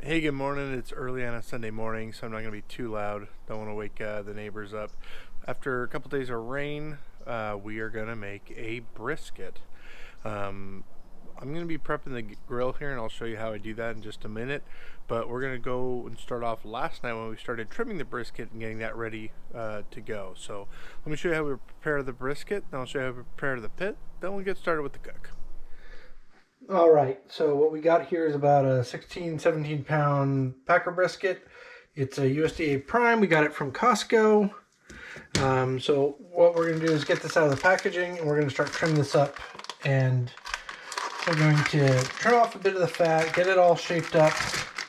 Hey, good morning. It's early on a Sunday morning, so I'm not going to be too loud. Don't want to wake the neighbors up. After a couple days of rain, we are going to make a brisket. Um, I'm going to be prepping the grill here, and I'll show you how I do that in just a minute. But we're going to go and start off last night when we started trimming the brisket and getting that ready to go. So let me show you how we prepare the brisket, then I'll show you how we prepare the pit, then we'll get started with the cook. All right, so what we got here is about a 16, 17 pound packer brisket. It's a USDA Prime. We got it from Costco. So what we're going to do is get this out of the packaging, and we're going to start trimming this up. And we're going to trim off a bit of the fat, get it all shaped up.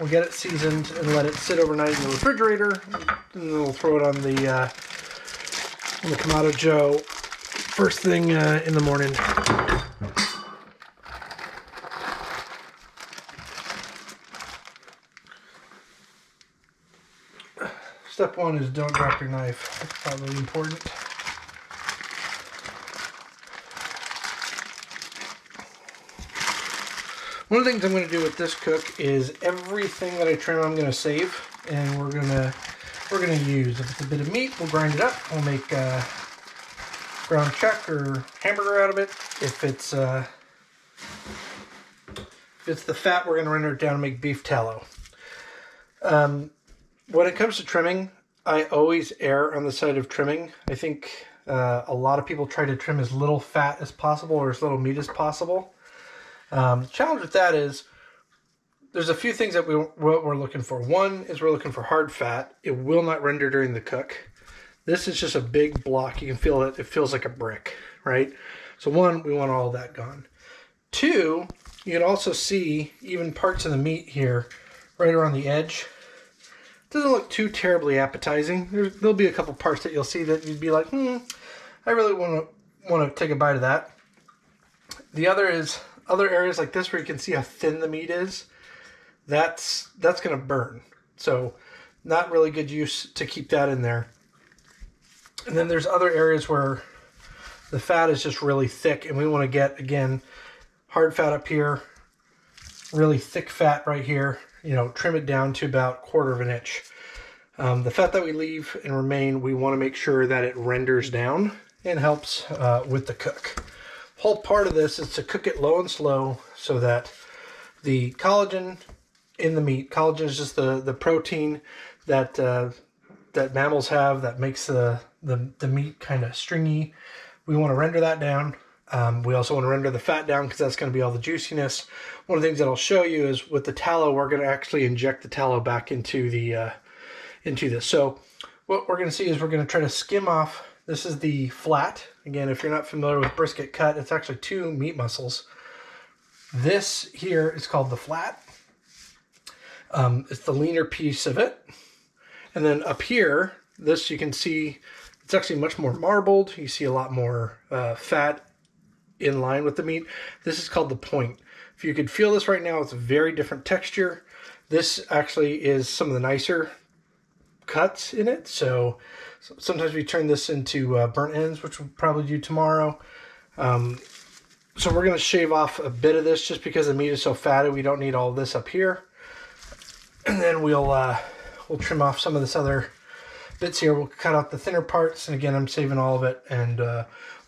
We'll get it seasoned and let it sit overnight in the refrigerator. And then we'll throw it on the Kamado Joe first thing in the morning. Step one is don't drop your knife. That's probably important. One of the things I'm going to do with this cook is everything that I trim I'm going to save, and we're going to use. If it's a bit of meat, we'll grind it up. We'll make ground chuck or hamburger out of it. If it's the fat, we're going to render it down and make beef tallow. When it comes to trimming, I always err on the side of trimming. I think a lot of people try to trim as little fat as possible or as little meat as possible. The challenge with that is there's a few things that we're looking for. One is we're looking for hard fat. It will not render during the cook. This is just a big block. You can feel it. It feels like a brick, right? So one, we want all of that gone. Two, you can also see even parts of the meat here right around the edge. Doesn't look too terribly appetizing. There'll be a couple parts that you'll see that you'd be like, I really want to take a bite of that. The other is other areas like this where you can see how thin the meat is. That's going to burn. So not really good use to keep that in there. And then there's other areas where the fat is just really thick, and we want to get, again, hard fat up here, really thick fat right here. Trim it down to about 1/4 of an inch. The fat that we leave and remain, we want to make sure that it renders down and helps with the cook. The whole part of this is to cook it low and slow so that the collagen in the meat, collagen is just the protein that mammals have that makes the meat kind of stringy. We want to render that down. We also want to render the fat down because that's going to be all the juiciness. One of the things that I'll show you is with the tallow, we're going to actually inject the tallow back into this. So what we're going to see is we're going to try to skim off. This is the flat. Again, if you're not familiar with brisket cut, it's actually 2 meat muscles. This here is called the flat. It's the leaner piece of it. And then up here, this you can see it's actually much more marbled. You see a lot more fat in line with the meat. This is called the point. If you could feel this right now, it's a very different texture. This actually is some of the nicer cuts in it. So sometimes we turn this into burnt ends, which we'll probably do tomorrow. So we're going to shave off a bit of this just because the meat is so fatty. We don't need all of this up here. And then we'll trim off some of this other bits here. We'll cut out the thinner parts. And again, I'm saving all of it, and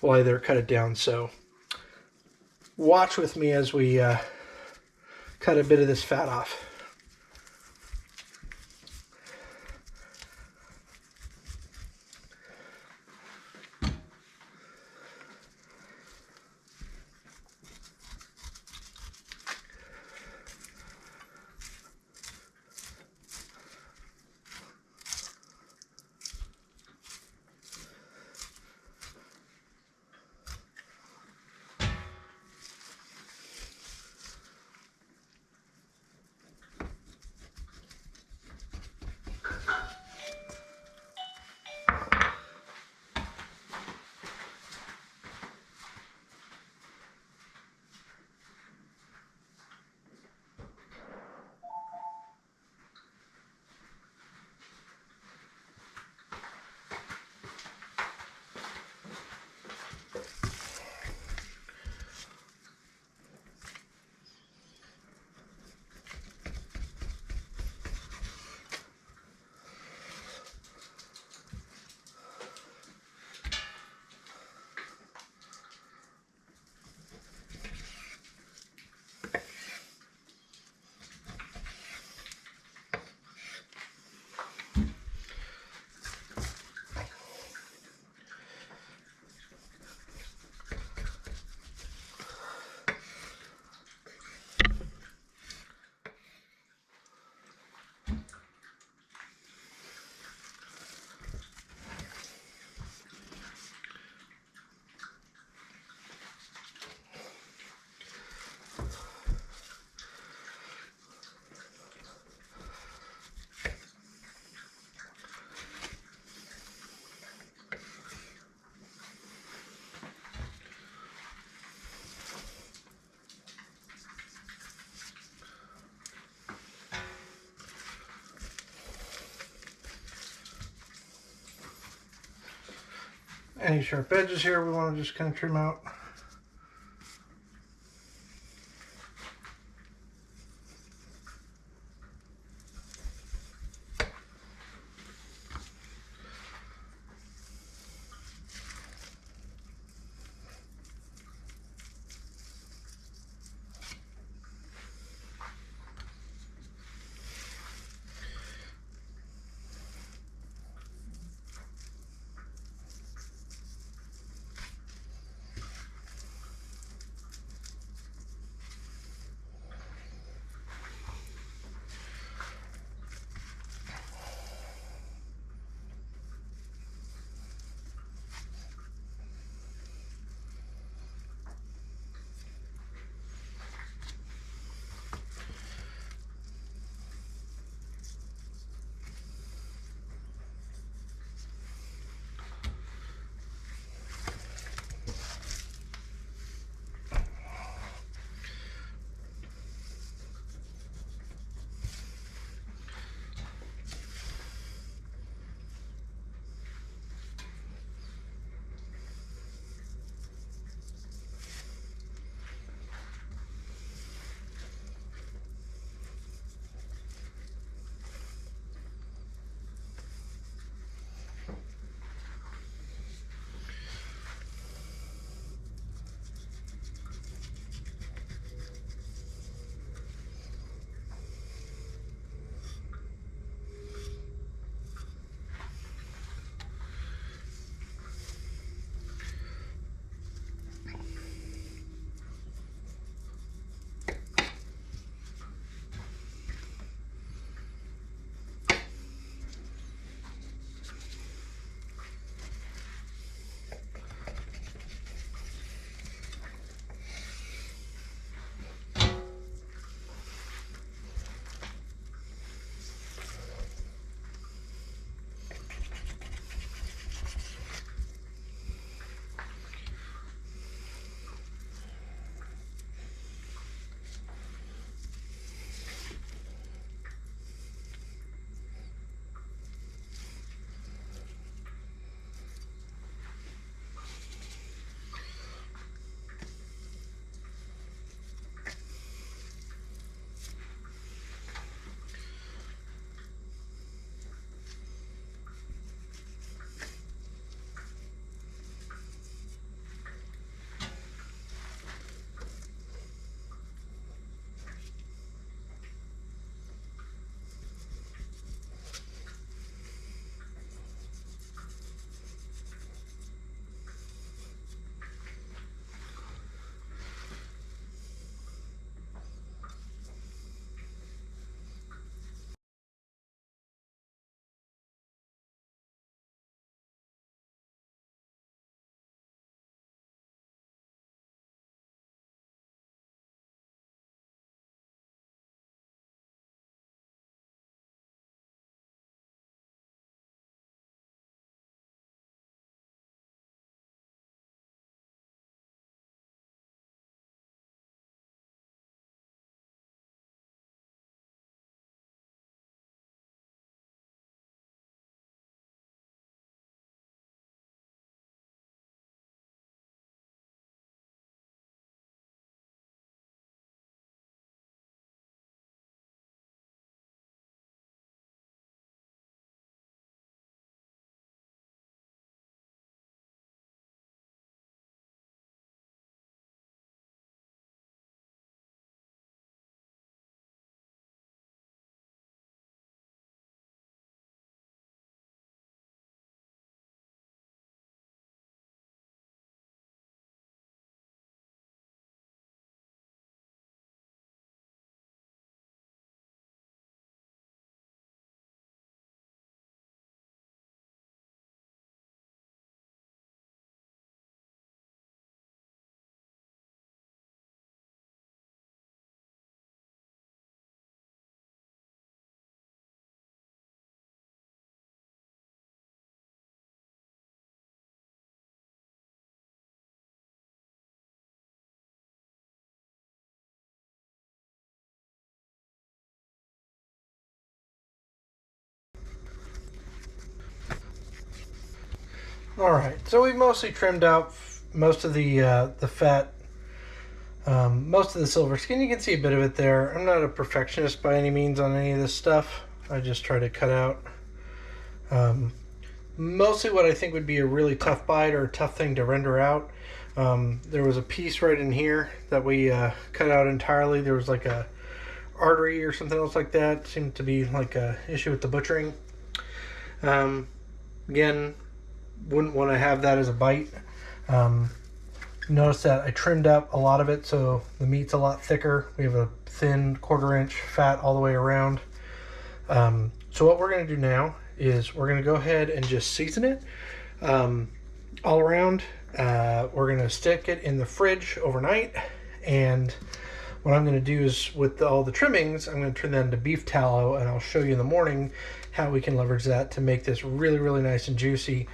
we'll either cut it down. So watch with me as we cut a bit of this fat off. Any sharp edges here we want to just kind of trim out. All right, so we've mostly trimmed out most of the fat, most of the silver skin. You can see a bit of it there. I'm not a perfectionist by any means on any of this stuff. I just try to cut out mostly what I think would be a really tough bite or a tough thing to render out. There was a piece right in here that we cut out entirely. There was like a artery or something else like that. Seemed to be like a issue with the butchering. Again, wouldn't want to have that as a bite. Notice that I trimmed up a lot of it, so the meat's a lot thicker. We have a thin 1/4 inch fat all the way around. So what we're going to do now is we're going to go ahead and just season it all around. We're going to stick it in the fridge overnight, and what I'm going to do is with all the trimmings, I'm going to turn that into beef tallow, and I'll show you in the morning how we can leverage that to make this really, really nice and juicy.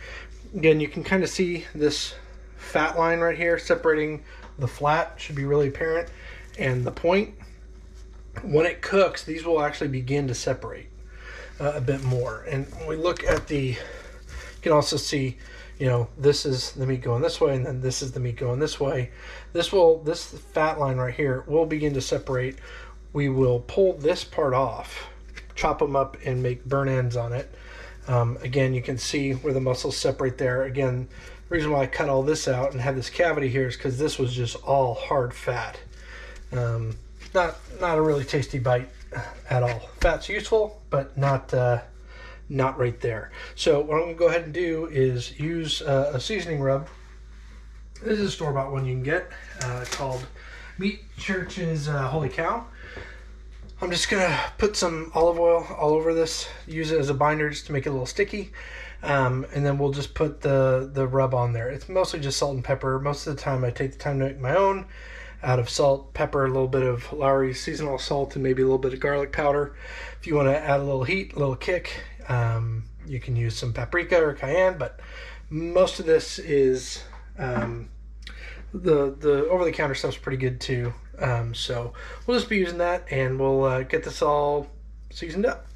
Again, you can kind of see this fat line right here separating the flat, should be really apparent, and the point. When it cooks, these will actually begin to separate a bit more. And when we look at you can also see, you know, this is the meat going this way, and then this is the meat going this way. This fat line right here will begin to separate. We will pull this part off, chop them up, and make burn ends on it. Again, you can see where the muscles separate there. Again, the reason why I cut all this out and had this cavity here is because this was just all hard fat. Not a really tasty bite at all. Fat's useful, but not right there. So what I'm going to go ahead and do is use a seasoning rub. This is a store-bought one you can get called Meat Church's Holy Cow. I'm just going to put some olive oil all over this, use it as a binder just to make it a little sticky, and then we'll just put the rub on there. It's mostly just salt and pepper. Most of the time I take the time to make my own out of salt, pepper, a little bit of Lowry's seasonal salt, and maybe a little bit of garlic powder. If you want to add a little heat, a little kick, you can use some paprika or cayenne, but most of this is the over-the-counter stuff's pretty good too. So we'll just be using that, and we'll get this all seasoned up.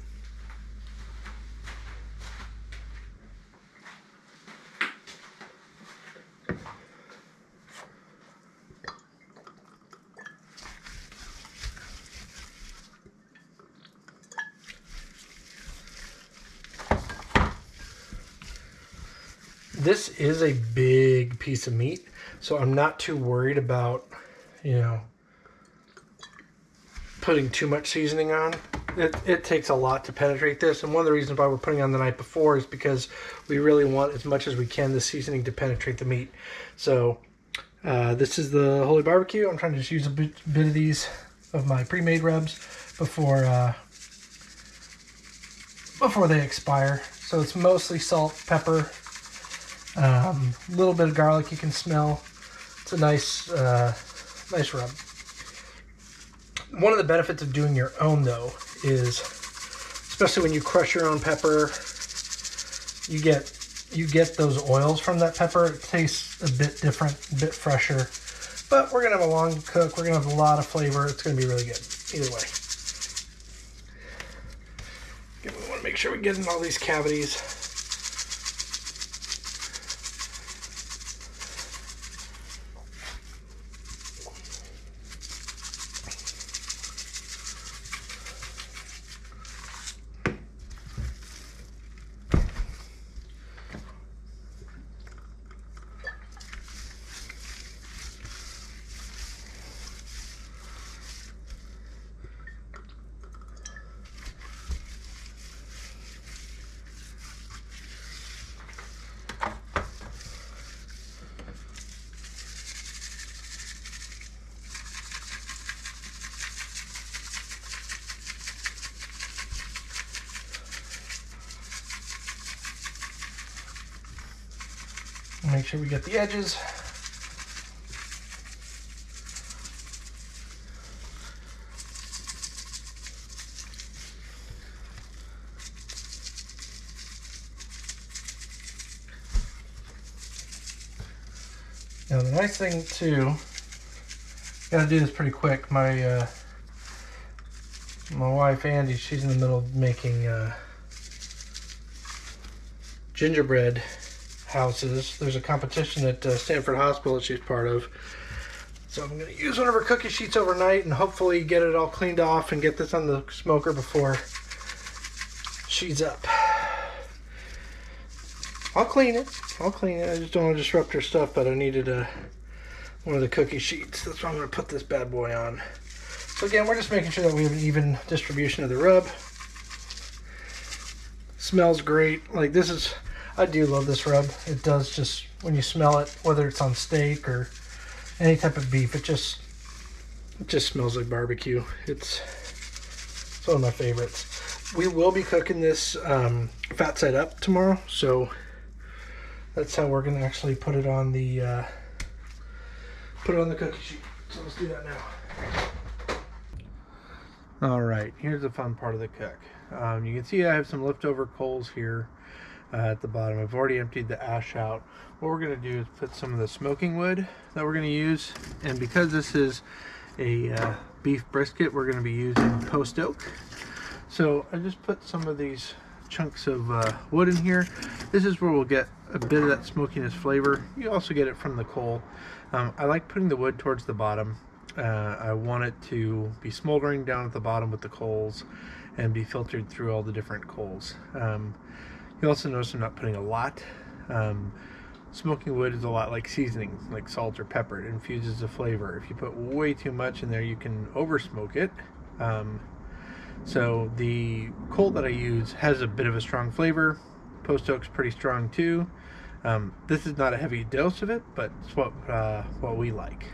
This is a big piece of meat, so I'm not too worried about, you know, putting too much seasoning on. It takes a lot to penetrate this, and one of the reasons why we're putting on the night before is because we really want as much as we can the seasoning to penetrate the meat. So this is the Holy Barbecue. I'm trying to just use a bit of these of my pre-made rubs before they expire. So it's mostly salt, pepper, a little bit of garlic you can smell. It's a nice rub. One of the benefits of doing your own, though, is especially when you crush your own pepper, you get those oils from that pepper. It tastes a bit different, a bit fresher. But we're gonna have a long cook. We're gonna have a lot of flavor. It's gonna be really good either way. Again, we want to make sure we get in all these cavities. Make sure we get the edges. Now the nice thing too, gotta do this pretty quick. My wife Andy, she's in the middle of making gingerbread houses. There's a competition at Stanford Hospital that she's part of. So I'm going to use one of her cookie sheets overnight and hopefully get it all cleaned off and get this on the smoker before she's up. I'll clean it. I just don't want to disrupt her stuff, but I needed one of the cookie sheets. That's why I'm going to put this bad boy on. So again, we're just making sure that we have an even distribution of the rub. Smells great. Like this is, I do love this rub. It does just, when you smell it, whether it's on steak or any type of beef, it just smells like barbecue. It's one of my favorites. We will be cooking this fat side up tomorrow, so that's how we're gonna actually put it on the cookie sheet. So let's do that now. All right, here's the fun part of the cook. You can see I have some leftover coals here at the bottom. I've already emptied the ash out. What we're going to do is put some of the smoking wood that we're going to use, and because this is a beef brisket, we're going to be using post oak. So I just put some of these chunks of wood in here. This is where we'll get a bit of that smokiness flavor. You also get it from the coal. I like putting the wood towards the bottom. I want it to be smoldering down at the bottom with the coals and be filtered through all the different coals. You also notice I'm not putting a lot. Smoking wood is a lot like seasoning, like salt or pepper. It infuses the flavor. If you put way too much in there, you can over smoke it. So the coal that I use has a bit of a strong flavor. Post oak's pretty strong too. This is not a heavy dose of it, but it's what we like.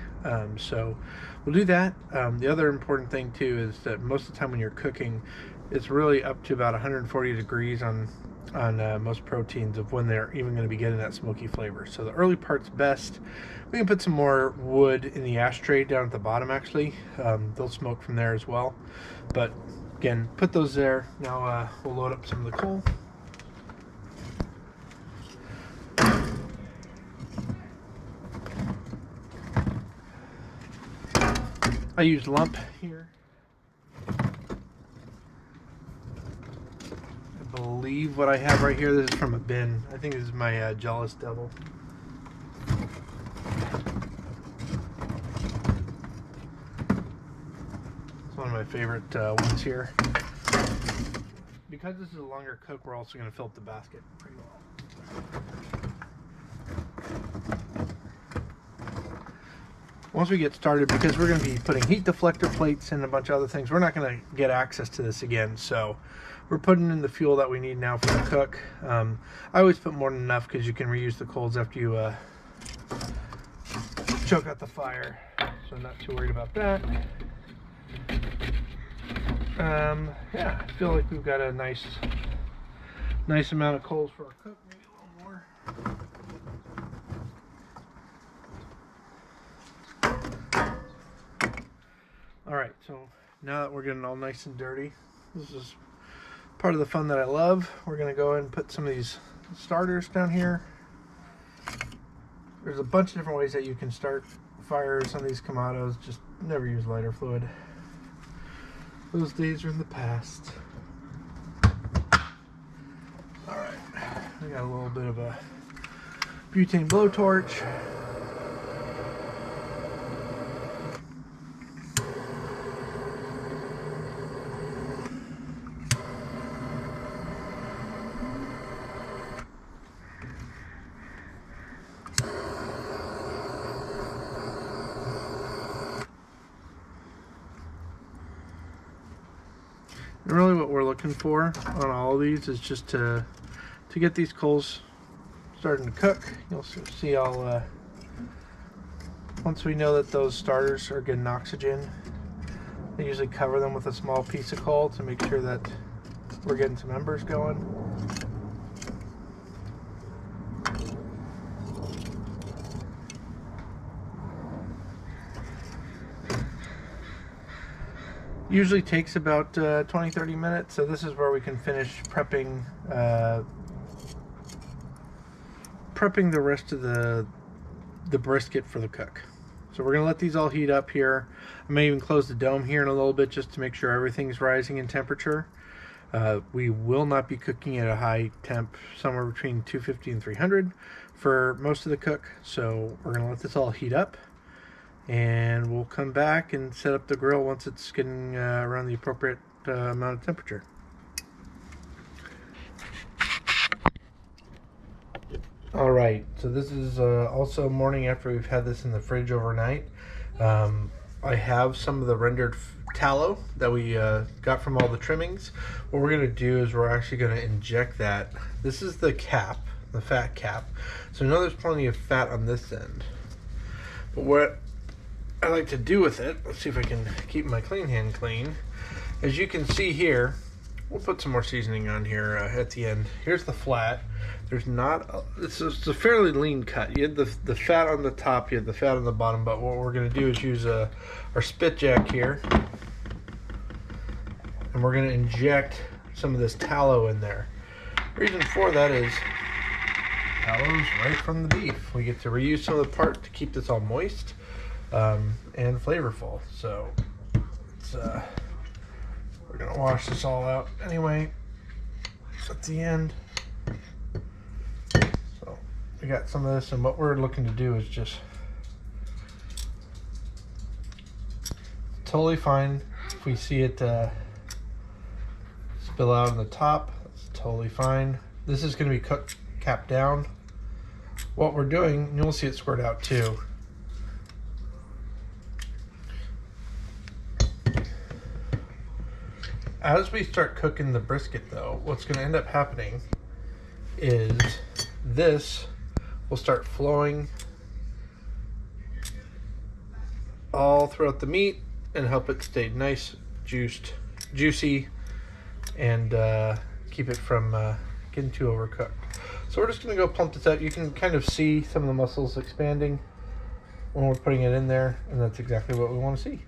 So we'll do that. The other important thing too is that most of the time when you're cooking, it's really up to about 140 degrees on most proteins of when they're even going to be getting that smoky flavor. So the early part's best. We can put some more wood in the ashtray down at the bottom actually. They'll smoke from there as well. But again, put those there. Now we'll load up some of the coal. I use lump here. I believe what I have right here, this is from a bin. I think this is my Jealous Devil. It's one of my favorite ones here. Because this is a longer cook, we're also going to fill up the basket pretty well. Once we get started, because we're going to be putting heat deflector plates and a bunch of other things, we're not going to get access to this again. So we're putting in the fuel that we need now for the cook. I always put more than enough because you can reuse the coals after you choke out the fire. So I'm not too worried about that. Yeah, I feel like we've got a nice amount of coals for our cook. Maybe a little more. Alright, so now that we're getting all nice and dirty, this is part of the fun that I love. We're going to go ahead and put some of these starters down here. There's a bunch of different ways that you can start fires on these Kamados. Just never use lighter fluid. Those days are in the past. Alright, I got a little bit of a butane blowtorch. And really what we're looking for on all of these is just to get these coals starting to cook. You'll see I'll, once we know that those starters are getting oxygen, I usually cover them with a small piece of coal to make sure that we're getting some embers going. Usually takes about 20-30 minutes, so this is where we can finish prepping the rest of the brisket for the cook. So we're going to let these all heat up here. I may even close the dome here in a little bit just to make sure everything's rising in temperature. We will not be cooking at a high temp, somewhere between 250 and 300 for most of the cook. So we're going to let this all heat up, and we'll come back and set up the grill once it's getting around the appropriate amount of temperature. All right, so this is also morning after we've had this in the fridge overnight. I have some of the rendered tallow that we got from all the trimmings. What we're going to do is we're actually going to inject that. This is the cap, the fat cap. So I know there's plenty of fat on this end. But what I like to do with it, let's see if I can keep my clean hand clean. As you can see here, we'll put some more seasoning on here at the end. Here's the flat. There's not, this is a fairly lean cut. You had the fat on the top, you had the fat on the bottom, but what we're going to do is use our spit jack here. And we're going to inject some of this tallow in there. The reason for that is tallow's right from the beef. We get to reuse some of the part to keep this all moist and flavorful. So it's, we're going to wash this all out anyway at the end. So we got some of this, and what we're looking to do is just totally fine if we see it spill out on the top. That's totally fine. This is going to be cooked cap down. What we're doing, and you'll see it squirt out too, as we start cooking the brisket though, what's going to end up happening is this will start flowing all throughout the meat and help it stay nice, juicy, and keep it from getting too overcooked. So we're just going to go plump this out. You can kind of see some of the muscles expanding when we're putting it in there, and that's exactly what we want to see.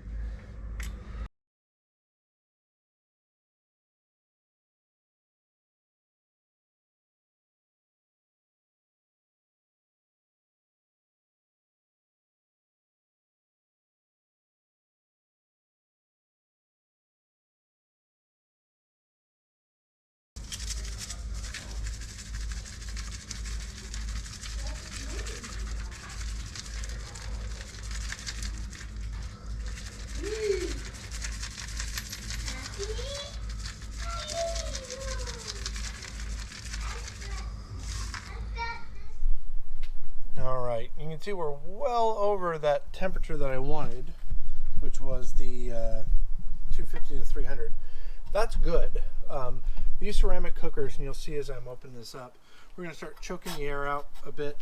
Alright, you can see we're well over that temperature that I wanted, which was the 250 to 300. That's good. These ceramic cookers, and you'll see as I'm opening this up, we're going to start choking the air out a bit,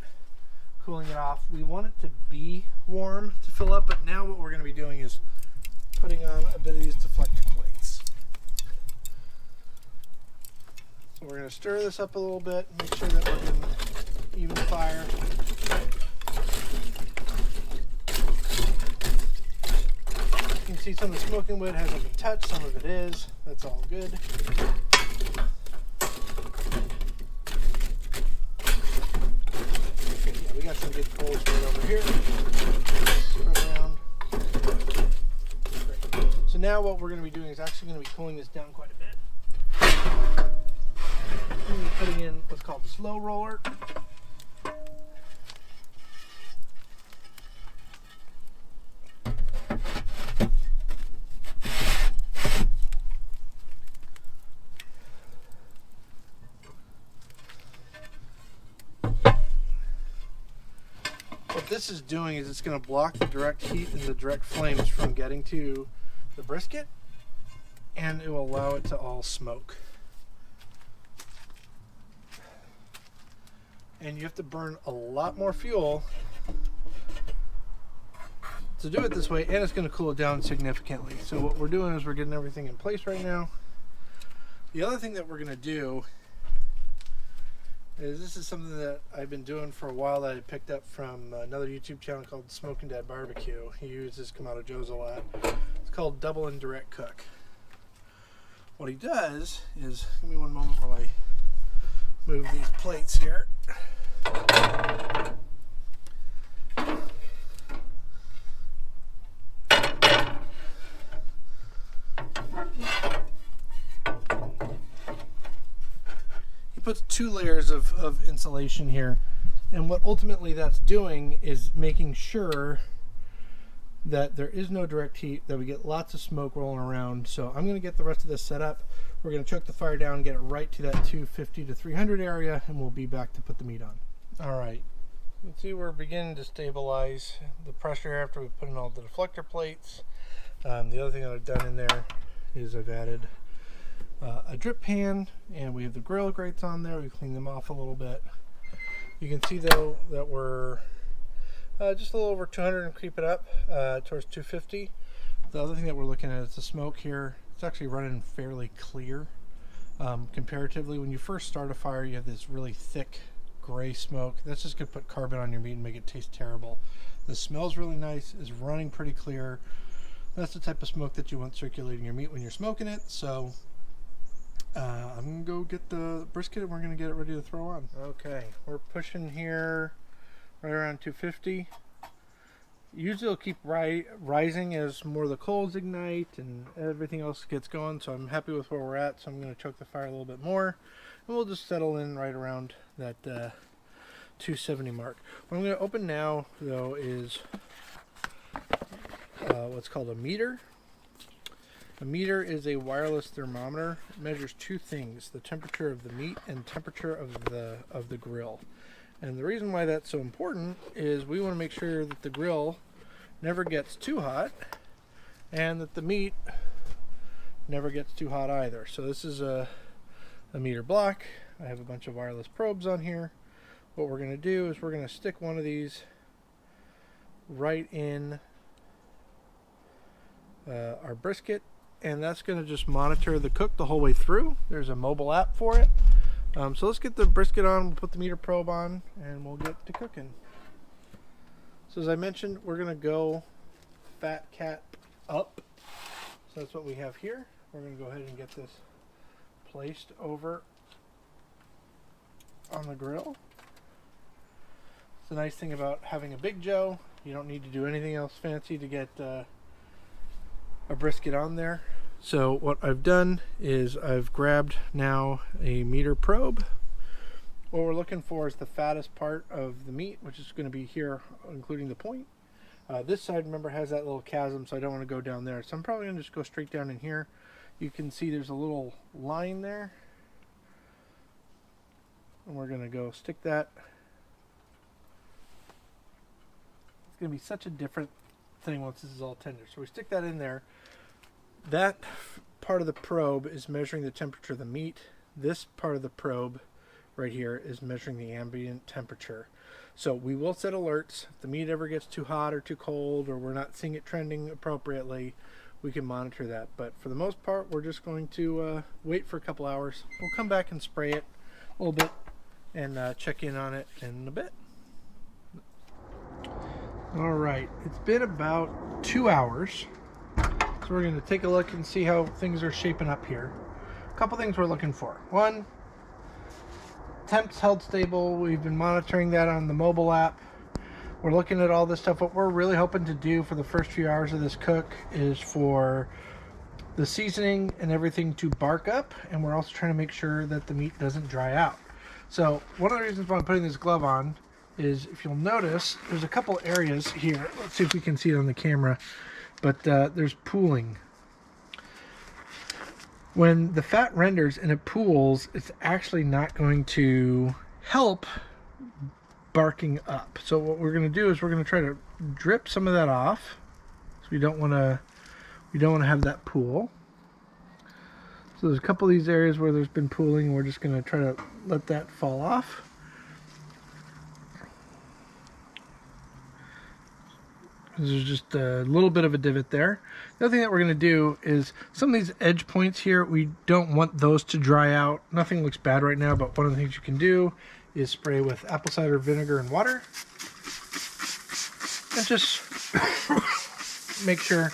cooling it off. We want it to be warm to fill up, but now what we're going to be doing is putting on a bit of these deflector plates. So we're going to stir this up a little bit, make sure that we're getting even fire. You can see some of the smoking wood hasn't been touched, some of it is. That's all good. Okay, yeah, we got some good coals right over here. Spread around. Great. So now what we're going to be doing is actually going to be cooling this down quite a bit. I'm going to be putting in what's called the slow roller. What this is doing is it's going to block the direct heat and the direct flames from getting to the brisket, and it will allow it to all smoke. And you have to burn a lot more fuel to do it this way, and it's going to cool it down significantly. So what we're doing is we're getting everything in place right now. The other thing that we're going to do is, this is something that I've been doing for a while that I picked up from another YouTube channel called Smoking Dad Barbecue. He uses Kamado Joe's a lot. It's called double and direct cook. What he does is, give me one moment while I move these plates here. puts 2 layers of insulation here. And what ultimately that's doing is making sure that there is no direct heat, that we get lots of smoke rolling around. So I'm going to get the rest of this set up. We're going to choke the fire down, get it right to that 250 to 300 area, and we'll be back to put the meat on. All right. You can see we're beginning to stabilize the pressure after we put in all the deflector plates. The other thing that I've done in there is I've added a drip pan, and we have the grill grates on there. We cleaned them off a little bit. You can see though that we're just a little over 200 and creep it up towards 250. The other thing that we're looking at is the smoke here. It's actually running fairly clear. Comparatively, when you first start a fire, you have this really thick gray smoke. That's just going to put carbon on your meat and make it taste terrible. The smell's really nice, is running pretty clear. That's the type of smoke that you want circulating your meat when you're smoking it. So I'm going to go get the brisket and we're going to get it ready to throw on. Okay, we're pushing here right around 250. Usually it'll keep rising as more of the coals ignite and everything else gets going, so I'm happy with where we're at. So I'm going to choke the fire a little bit more, and we'll just settle in right around that 270 mark. What I'm going to open now, though, is what's called a meter. A meter is a wireless thermometer. It measures 2 things: the temperature of the meat and temperature of the grill. And the reason why that's so important is we want to make sure that the grill never gets too hot and that the meat never gets too hot either. So this is a meter block. I have a bunch of wireless probes on here. What we're going to do is we're going to stick one of these right in our brisket, and that's going to just monitor the cook the whole way through. There's a mobile app for it. So let's get the brisket on, we'll put the meter probe on, and we'll get to cooking. So as I mentioned, we're going to go fat cat up. So that's what we have here. We're going to go ahead and get this placed over on the grill. It's the nice thing about having a Big Joe. You don't need to do anything else fancy to get a brisket on there. So what I've done is I've grabbed now a meter probe. What we're looking for is the fattest part of the meat, which is going to be here, including the point. This side, remember, has that little chasm, so I don't want to go down there. So I'm probably going to just go straight down in here. You can see there's a little line there. And we're going to go stick that. It's going to be such a different thing once this is all tender. So we stick that in there. That part of the probe is measuring the temperature of the meat. This part of the probe right here is measuring the ambient temperature. So we will set alerts. If the meat ever gets too hot or too cold, or we're not seeing it trending appropriately, we can monitor that. But for the most part, we're just going to wait for a couple hours. We'll come back and spray it a little bit and check in on it in a bit. All right, it's been about 2 hours. So we're going to take a look and see how things are shaping up here. A couple things we're looking for. One, temps held stable. We've been monitoring that on the mobile app. We're looking at all this stuff. What we're really hoping to do for the first few hours of this cook is for the seasoning and everything to bark up, and we're also trying to make sure that the meat doesn't dry out. So one of the reasons why I'm putting this glove on is, if you'll notice, there's a couple areas here. Let's see if we can see it on the camera. But there's pooling. When the fat renders and it pools, it's actually not going to help barking up. So what we're going to do is we're going to try to drip some of that off. So we don't want to have that pool. So there's a couple of these areas where there's been pooling, and we're just going to try to let that fall off. There's just a little bit of a divot there. The other thing that we're going to do is some of these edge points here, we don't want those to dry out. Nothing looks bad right now, but one of the things you can do is spray with apple cider vinegar and water. And just make sure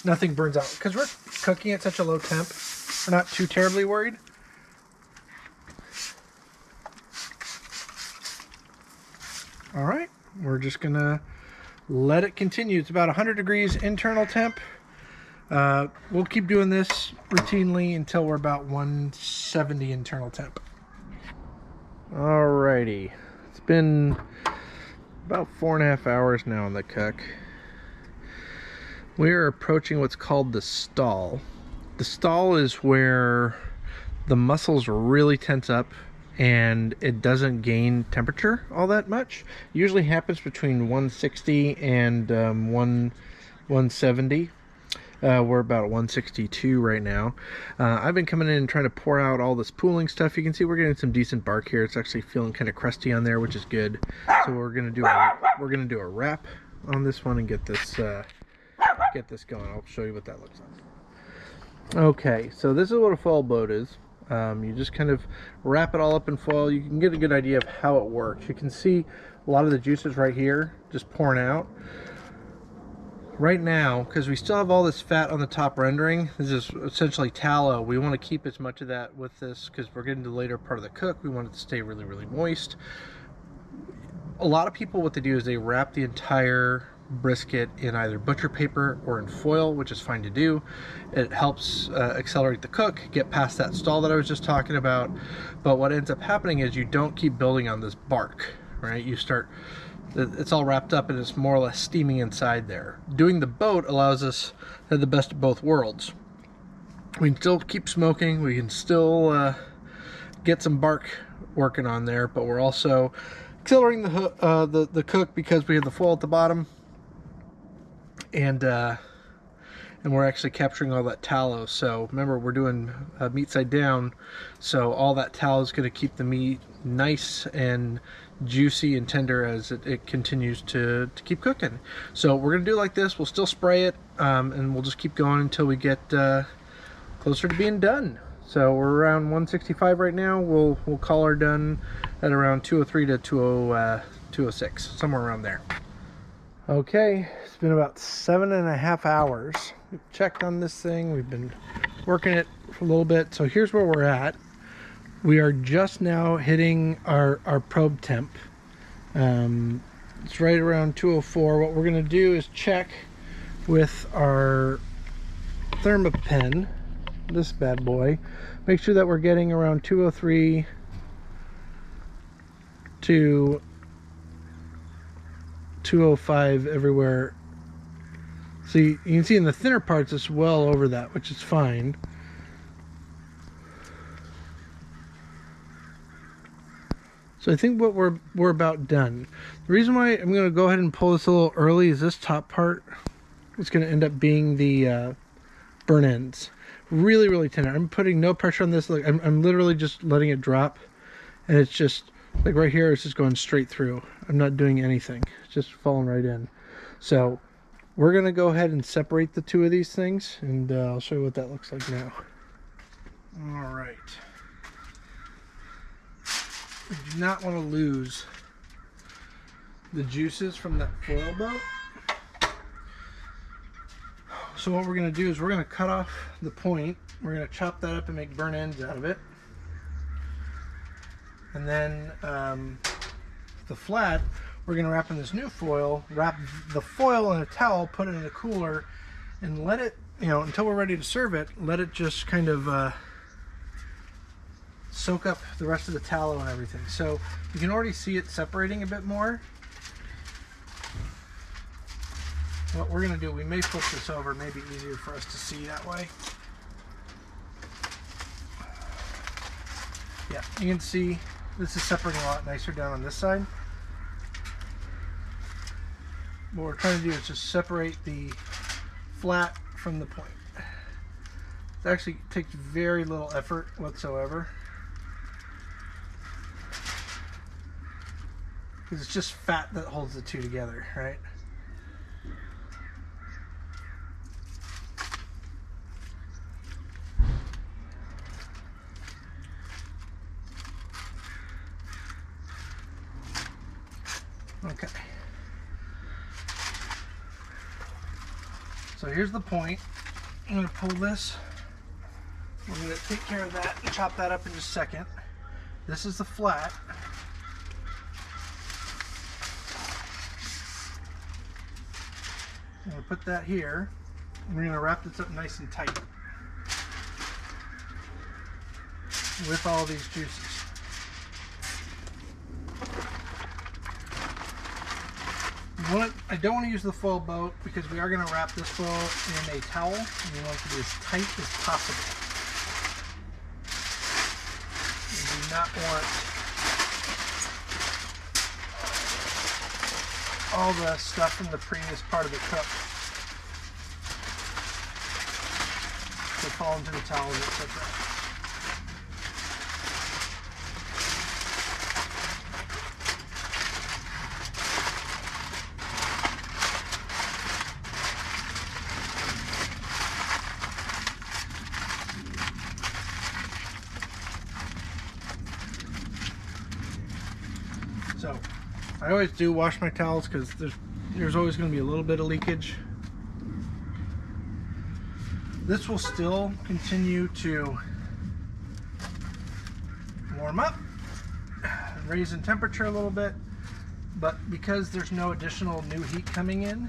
nothing burns out. Because we're cooking at such a low temp, we're not too terribly worried. All right, we're just going to let it continue. It's about 100 degrees internal temp. We'll keep doing this routinely until we're about 170 internal temp. Alrighty, it's been about 4.5 hours now on the cook. We are approaching what's called the stall. The stall is where the muscles really tense up and it doesn't gain temperature all that much. It usually happens between 160 and 170. We're about 162 right now. I've been coming in and trying to pour out all this pooling stuff. You can see we're getting some decent bark here. It's actually feeling kind of crusty on there, which is good. So we're gonna do a wrap on this one and get this going. I'll show you what that looks like. Okay, so this is what a foil boat is. You just kind of wrap it all up in foil. You can get a good idea of how it works. You can see a lot of the juices right here just pouring out. Right now, because we still have all this fat on the top rendering, this is essentially tallow. We want to keep as much of that with this because we're getting to the later part of the cook. We want it to stay really, really moist. A lot of people, what they do is they wrap the entire brisket in either butcher paper or in foil, which is fine to do. It helps accelerate the cook, get past that stall that I was just talking about. But what ends up happening is you don't keep building on this bark, right? It's all wrapped up and it's more or less steaming inside there. Doing the boat allows us to have the best of both worlds. We can still keep smoking, we can still get some bark working on there, but we're also accelerating the cook because we have the foil at the bottom, and we're actually capturing all that tallow. So remember, we're doing meat side down, so all that tallow is going to keep the meat nice and juicy and tender as it continues to keep cooking. So we're going to do it like this. We'll still spray it, and we'll just keep going until we get closer to being done. So we're around 165 right now. We'll call our done at around 203 to 206, somewhere around there. Okay, it's been about 7.5 hours. We've checked on this thing. We've been working it for a little bit. So here's where we're at. We are just now hitting our probe temp. It's right around 204. What we're going to do is check with our thermopen, this bad boy. Make sure that we're getting around 203 to 205 everywhere. So you can see in the thinner parts it's well over that, which is fine. So I think what we're about done. The reason why I'm going to go ahead and pull this a little early is this top part is going to end up being the burn ends. Really, really tender. I'm putting no pressure on this. Like I'm literally just letting it drop, and it's just like right here. It's just going straight through. I'm not doing anything. It's just falling right in. So we're going to go ahead and separate the two of these things, and I'll show you what that looks like now. All right. We do not want to lose the juices from that foil boat. So what we're going to do is we're going to cut off the point. We're going to chop that up and make burn ends out of it. And then the flat, we're going to wrap in this new foil, wrap the foil in a towel, put it in a cooler, and let it, until we're ready to serve it, let it just kind of soak up the rest of the tallow and everything. So you can already see it separating a bit more. What we're going to do, we may flip this over, maybe easier for us to see that way. Yeah, you can see this is separating a lot nicer down on this side. What we're trying to do is just separate the flat from the point. It actually takes very little effort whatsoever, because it's just fat that holds the two together, right? Okay. So here's the point. I'm going to pull this. We're going to take care of that and chop that up in just a second. This is the flat. I'm going to put that here. We're going to wrap this up nice and tight with all these juices. I don't want to use the foil boat because we are going to wrap this foil in a towel, and we want it to be as tight as possible. We do not want all the stuff from the previous part of the cook to fall into the towels, etc. So I always do wash my towels because there's always going to be a little bit of leakage. This will still continue to warm up, raise in temperature a little bit, but because there's no additional new heat coming in,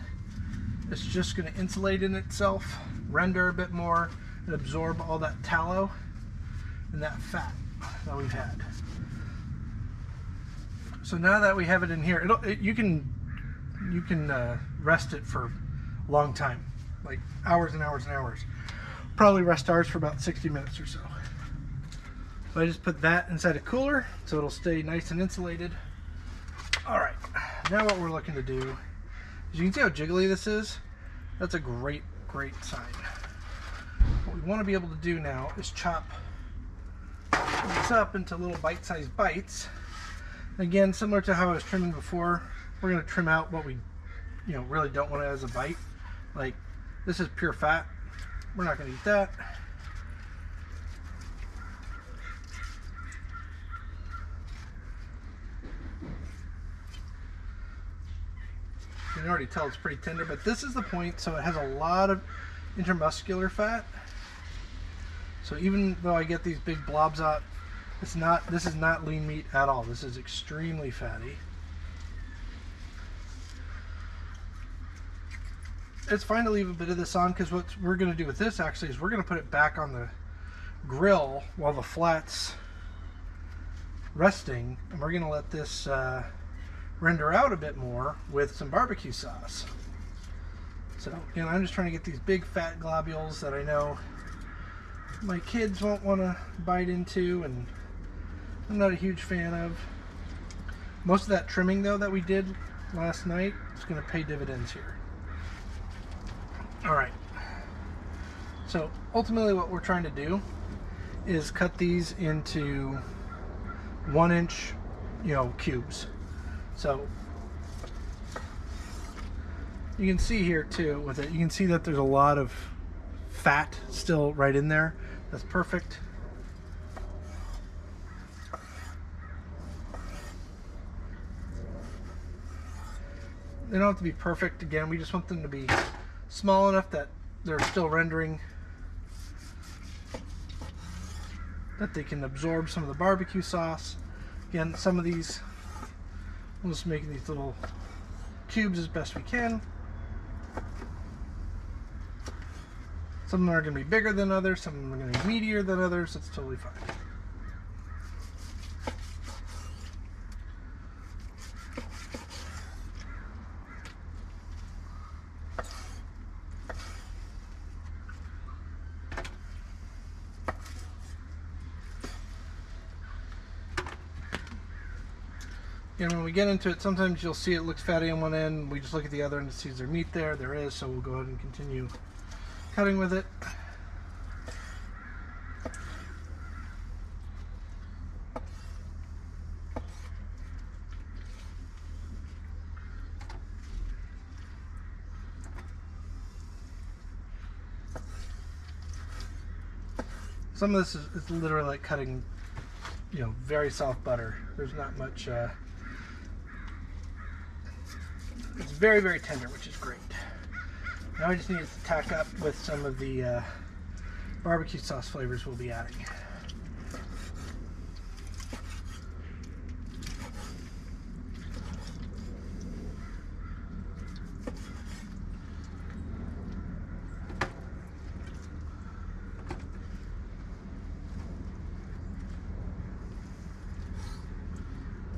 it's just going to insulate in itself, render a bit more, and absorb all that tallow and that fat that we've had. So now that we have it in here, you can rest it for a long time, like hours and hours and hours. Probably rest ours for about 60 minutes or so. So I just put that inside a cooler so it'll stay nice and insulated. All right, now what we're looking to do is, you can see how jiggly this is. That's a great sign. What we want to be able to do now is chop this up into little bite-sized bites. Again, similar to how I was trimming before, we're going to trim out what we really don't want it as a bite. Like, this is pure fat. We're not going to eat that. You can already tell it's pretty tender, but this is the point. So it has a lot of intermuscular fat. So even though I get these big blobs out, this is not lean meat at all. This is extremely fatty. It's fine to leave a bit of this on, because what we're going to do with this actually is we're going to put it back on the grill while the flat's resting, and we're going to let this render out a bit more with some barbecue sauce. So again, I'm just trying to get these big fat globules that I know my kids won't want to bite into, and I'm not a huge fan of. Most of that trimming though that we did last night is going to pay dividends here. Alright, so ultimately what we're trying to do is cut these into 1-inch cubes. So you can see here too with it, you can see that there's a lot of fat still right in there. That's perfect. They don't have to be perfect. Again, we just want them to be small enough that they're still rendering, that they can absorb some of the barbecue sauce. Again, some of these, I'm just making these little cubes as best we can. Some of them are going to be bigger than others, some of them are going to be meatier than others. That's totally fine. And when we get into it, sometimes you'll see it looks fatty on one end. We just look at the other and it sees there's meat there. There is, so we'll go ahead and continue cutting with it. Some of this is literally like cutting, very soft butter. There's not much. It's very, very tender, which is great. Now I just need it to tack up with some of the barbecue sauce flavors we'll be adding.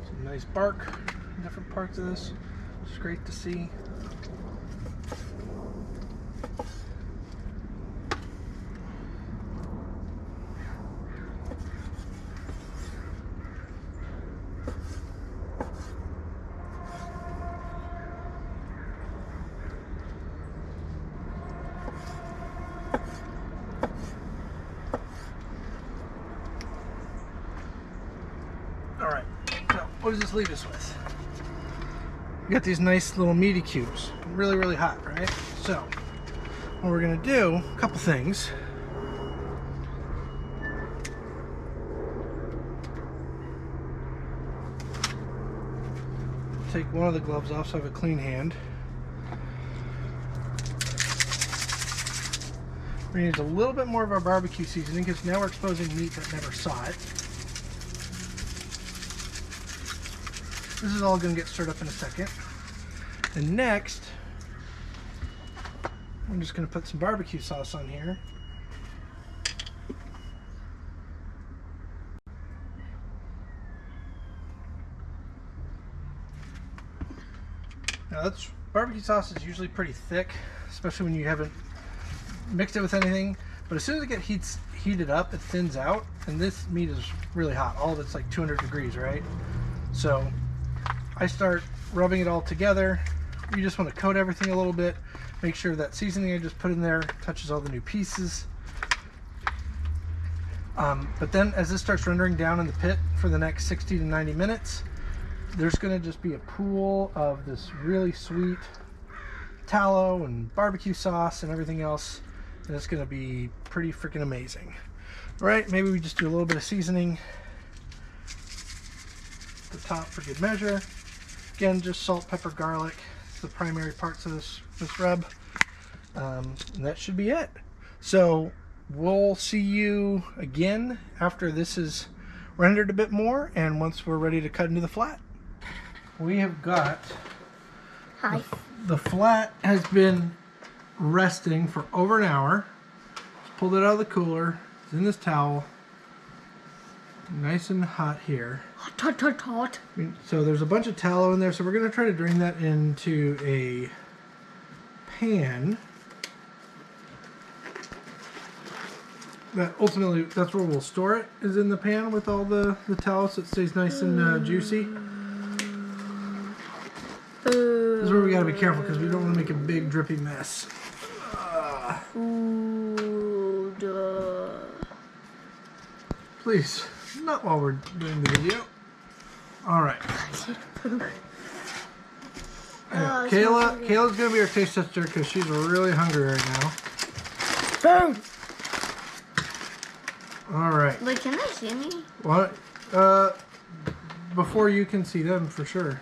Some nice bark in different parts of this. It's great to see. Alright, so what does this leave us with? We got these nice little meaty cubes. Really, really hot, right? So, what we're going to do, a couple things. Take one of the gloves off so I have a clean hand. We're going to use a little bit more of our barbecue seasoning because now we're exposing meat that never saw it. This is all going to get stirred up in a second. And next, I'm just going to put some barbecue sauce on here. Now barbecue sauce is usually pretty thick, especially when you haven't mixed it with anything. But as soon as it gets heated up, it thins out. And this meat is really hot. All of it's like 200 degrees, right? So I start rubbing it all together. You just want to coat everything a little bit. Make sure that seasoning I just put in there touches all the new pieces. But then as this starts rendering down in the pit for the next 60 to 90 minutes, there's going to just be a pool of this really sweet tallow and barbecue sauce and everything else. And it's going to be pretty freaking amazing. All right, maybe we just do a little bit of seasoning at the top for good measure. Again, just salt, pepper, garlic. It's the primary parts of this rub. And that should be it. So we'll see you again after this is rendered a bit more and once we're ready to cut into the flat. We have got the flat has been resting for over an hour. Just pulled it out of the cooler. It's in this towel. Nice and hot here. Hot. So there's a bunch of tallow in there, so we're going to try to drain that into a pan. That ultimately, that's where we'll store it, is in the pan with all the tallow, so it stays nice and juicy. This is where we got to be careful because we don't want to make a big drippy mess. Please, not while we're doing the video. Alright. Kayla's going to be our taste tester because she's really hungry right now. Boom! Alright. Wait, can I see me? What? Before you can see them, for sure.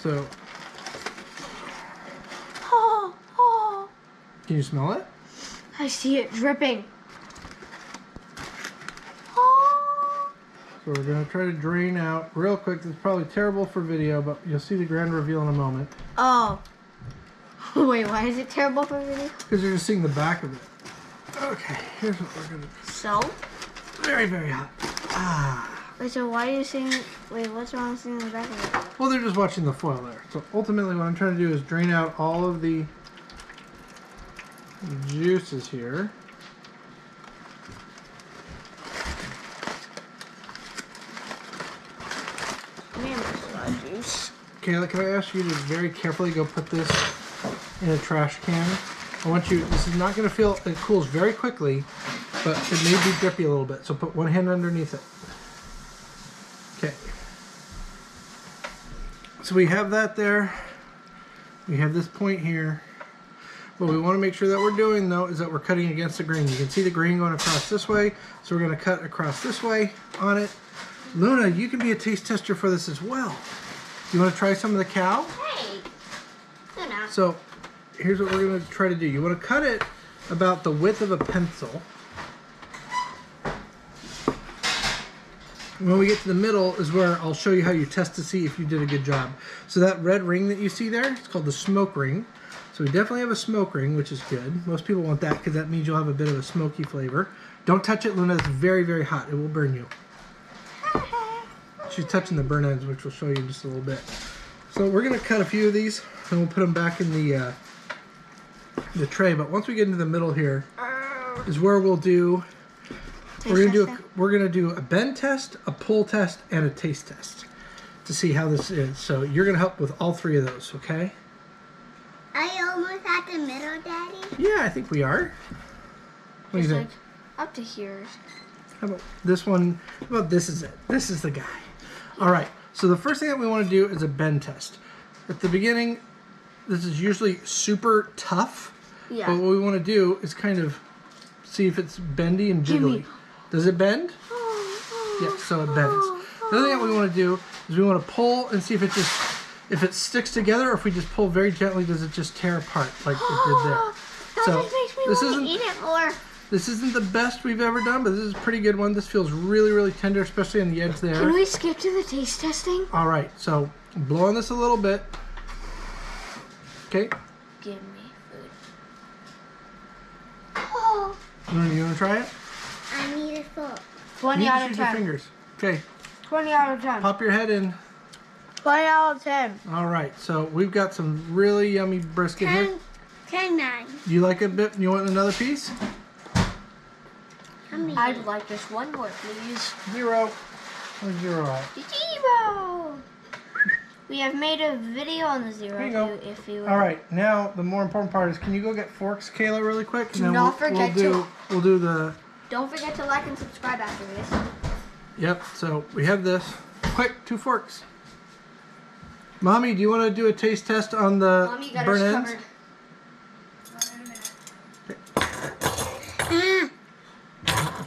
So. Can you smell it? I see it dripping. So we're going to try to drain out real quick. This is probably terrible for video, but you'll see the grand reveal in a moment. Oh. Wait, why is it terrible for video? Because you're just seeing the back of it. Okay, here's what we're going to do. So? Very, very hot. Wait, so why are you seeing... Wait, what's wrong with seeing the back of it? Well, they're just watching the foil there. So ultimately what I'm trying to do is drain out all of the juices here. Kayla, can I ask you to very carefully go put this in a trash can? I want you, this is not going to feel, it cools very quickly, but it may be drippy a little bit. So put one hand underneath it. Okay. So we have that there. We have this point here. What we want to make sure that we're doing though is that we're cutting against the grain. You can see the grain going across this way. So we're going to cut across this way on it. Luna, you can be a taste tester for this as well. You want to try some of the cow? Hey, Luna. So here's what we're going to try to do. You want to cut it about the width of a pencil. When we get to the middle is where I'll show you how you test to see if you did a good job. So that red ring that you see there, it's called the smoke ring. So we definitely have a smoke ring, which is good. Most people want that because that means you'll have a bit of a smoky flavor. Don't touch it, Luna. It's very, very hot. It will burn you. She's touching the burn ends, which we'll show you in just a little bit. So we're gonna cut a few of these and we'll put them back in the tray. But once we get into the middle here, is where we'll do. We're gonna do a bend test, a pull test, and a taste test to see how this is. So you're gonna help with all three of those, okay? Are you almost at the middle, Daddy? Yeah, I think we are. What do you think? Up to here. How about this one? How about this is it? This is the guy. All right. So the first thing that we want to do is a bend test. At the beginning, this is usually super tough. Yeah. But what we want to do is kind of see if it's bendy and jiggly. Does it bend? Yes, so it bends. The other thing that we want to do is we want to pull and see if it sticks together, or if we just pull very gently, does it just tear apart like it did there? So this isn't the best we've ever done, but this is a pretty good one. This feels really, really tender, especially on the edge there. Can we skip to the taste testing? All right, so blow on this a little bit. Okay. Give me food. Oh. You want to try it? I need a fork. 20 out of 10. Your fingers. Okay. 20 out of 10. Pop your head in. 20 out of 10. All right, so we've got some really yummy brisket here. 9. You like a bit? You want another piece? I'd like just one more, please. 0. Where's 0 at? 0. We have made a video on the 0. There you go. If you all right, now the more important part is, can you go get forks, Kayla, really quick? Do not forget to. We'll do the. Don't forget to like and subscribe after this. Yep. So we have this. Quick, 2 forks. Mommy, do you want to do a taste test on the Mommy got burn us ends? covered.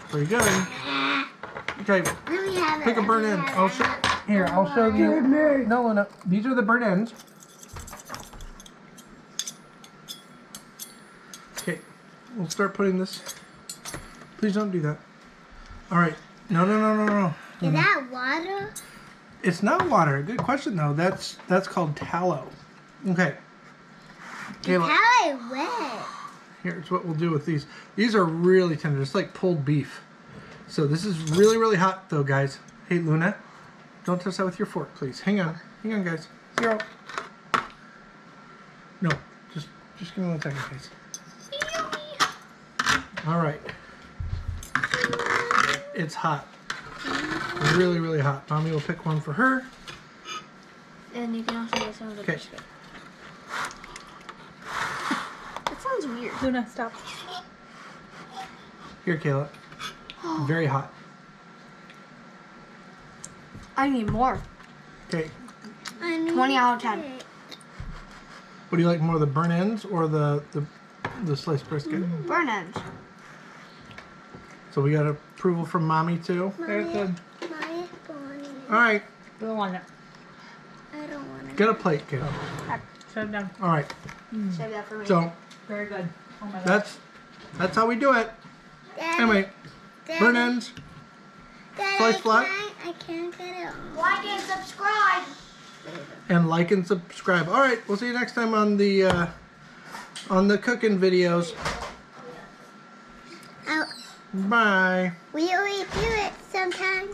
Pretty good. Okay, pick a burn end. I'll show you. No. These are the burn ends. Okay, we'll start putting this. Please don't do that. All right. No. Is that water? It's not water. Good question though. That's called tallow. Okay. Kayla, How is wet? here's what we'll do with these. These are really tender. It's like pulled beef. So this is really, really hot though, guys. Hey, Luna, don't touch that with your fork, please. Hang on, guys. 0. No, just give me 1 second, guys. All right. It's hot. Really, really hot. Mommy will pick one for her. And you can also get some of the brisket. That sounds weird. Luna, stop. Here, Kayla. Very hot. I need more. Okay. 20 out of 10. What do you like more, the burn ends or the sliced brisket? Burn ends. So we got approval from Mommy too. Very good. All right. We don't want it. I don't want to. Get a plate, Kayla. Shut it down. All right. Save that for me. So Very good. Oh my God. that's how we do it. Anyway, burn ends. Slice flat. I can't get it on. Like and subscribe. And like and subscribe. All right, we'll see you next time on the cooking videos. Oh, Bye. we always do it sometimes.